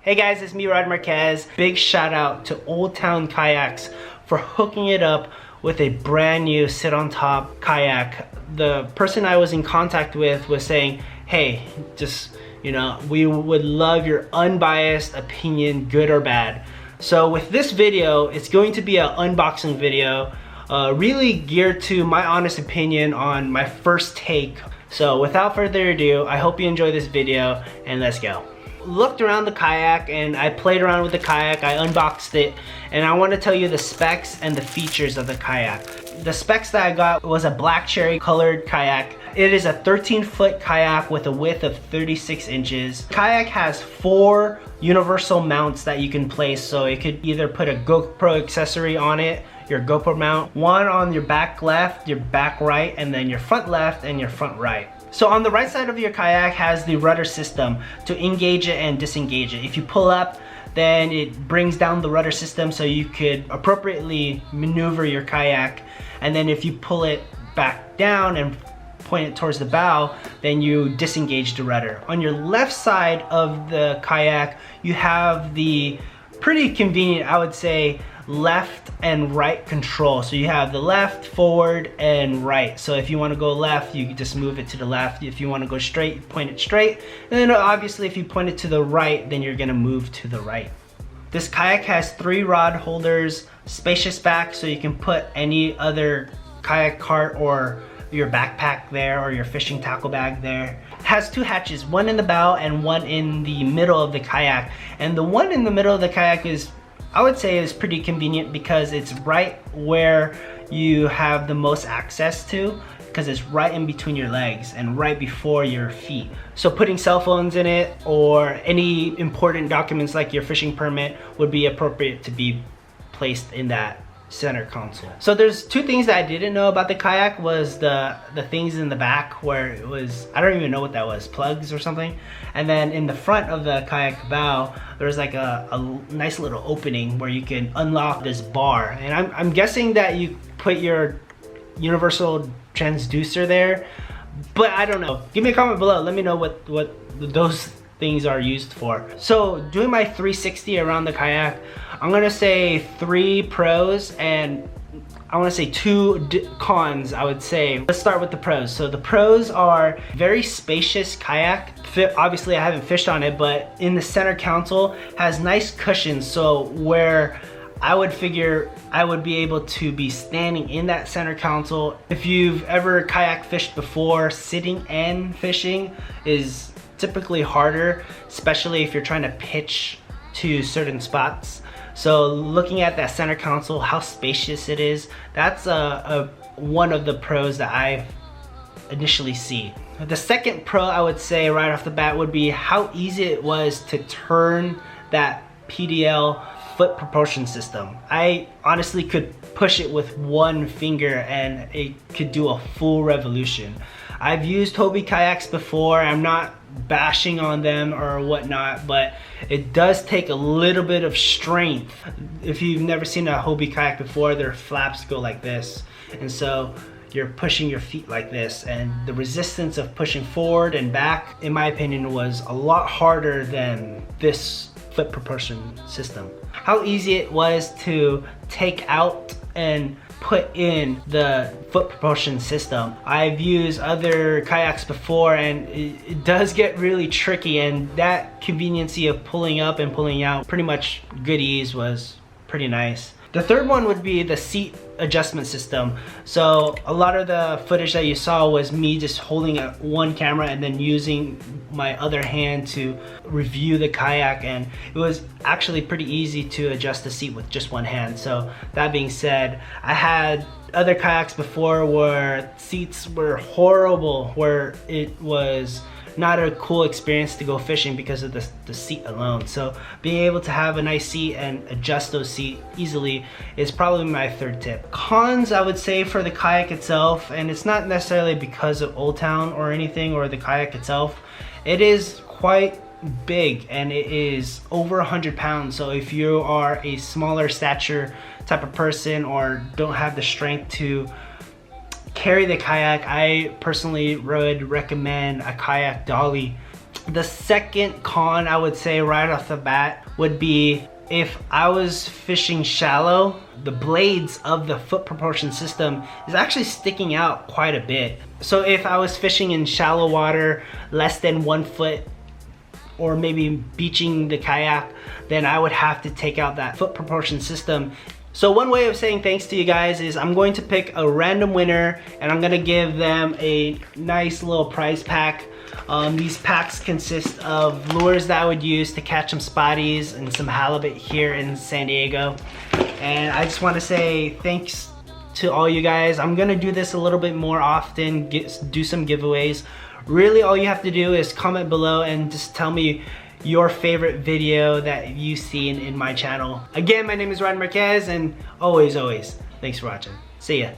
Hey guys, it's me, Rodney Marquez. Big shout out to Old Town Kayaks for hooking it up with a brand new sit on top kayak. The person I was in contact with was saying, hey, just, we would love your unbiased opinion, good or bad. So with this video, it's going to be an unboxing video, really geared to my honest opinion on my first take. So without further ado, I hope you enjoy this video and let's go. Looked around the kayak and I played around with the kayak, I unboxed it, and I want to tell you the specs and the features of the kayak. The specs that I got was a black cherry colored kayak. It is a 13-foot kayak with a width of 36 inches. The kayak has 4 universal mounts that you can place, so you could either put a GoPro accessory on it, your GoPro mount, one on your back left, your back right, and then your front left and your front right. So on the right side of your kayak has the rudder system to engage it and disengage it. If you pull up, then it brings down the rudder system so you could appropriately maneuver your kayak. And then if you pull it back down and point it towards the bow, then you disengage the rudder. On your left side of the kayak, you have the pretty convenient, I would say, left and right control. So you have the left, forward, and right. So if you want to go left, you can just move it to the left. If you want to go straight, you point it straight. And then obviously if you point it to the right, then you're gonna move to the right. This kayak has 3 rod holders, spacious back, so you can put any other kayak cart or your backpack there or your fishing tackle bag there. It has 2 hatches, one in the bow and one in the middle of the kayak. And the one in the middle of the kayak is, I would say, is pretty convenient because it's right where you have the most access to, because it's right in between your legs and right before your feet. So putting cell phones in it or any important documents like your fishing permit would be appropriate to be placed in that center console. So there's 2 things that I didn't know about the kayak was the things in the back where it was, I don't even know what that was, plugs or something. And then in the front of the kayak bow, there's like a nice little opening where you can unlock this bar. And I'm guessing that you put your universal transducer there, but I don't know. Give me a comment below, let me know what those things are used for. So doing my 360 around the kayak, I'm gonna say 3 pros and I want to say 2 cons, I would say. Let's start with the pros. So the pros are very spacious kayak. Obviously I haven't fished on it, but in the center console has nice cushions, so where I would figure I would be able to be standing in that center console. If you've ever kayak fished before, sitting and fishing is typically harder, especially if you're trying to pitch to certain spots. So looking at that center console, how spacious it is, that's one of the pros that I initially see. The second pro I would say right off the bat would be how easy it was to turn that PDL foot propulsion system. I honestly could push it with one finger and it could do a full revolution. I've used Hobie kayaks before. I'm not bashing on them or whatnot, but it does take a little bit of strength. If you've never seen a Hobie kayak before, their flaps go like this, and so you're pushing your feet like this, and the resistance of pushing forward and back, in my opinion, was a lot harder than this foot propulsion system. How easy it was to take out and put in the foot propulsion system. I've used other kayaks before and it does get really tricky, and that conveniency of pulling up and pulling out, pretty much good ease, was pretty nice. The third one would be the seat adjustment system. So a lot of the footage that you saw was me just holding one camera and then using my other hand to review the kayak, and it was actually pretty easy to adjust the seat with just one hand. So that being said, I had other kayaks before where seats were horrible, where it was not a cool experience to go fishing because of the seat alone. So being able to have a nice seat and adjust those seats easily is probably my third tip. Cons, I would say, for the kayak itself, and it's not necessarily because of Old Town or anything or the kayak itself, it is quite big and it is over 100 pounds. So if you are a smaller stature type of person or don't have the strength to carry the kayak, I personally would recommend a kayak dolly. The second con I would say right off the bat would be if I was fishing shallow, the blades of the foot propulsion system is actually sticking out quite a bit. So if I was fishing in shallow water, less than 1 foot, or maybe beaching the kayak, then I would have to take out that foot propulsion system. So one way of saying thanks to you guys is I'm going to pick a random winner and I'm gonna give them a nice little prize pack. These packs consist of lures that I would use to catch some spotties and some halibut here in San Diego. And I just want to say thanks to all you guys. I'm gonna do this a little bit more often, do some giveaways. Really all you have to do is comment below and just tell me your favorite video that you've seen in my channel. Again, my name is Rodney and always, thanks for watching. See ya.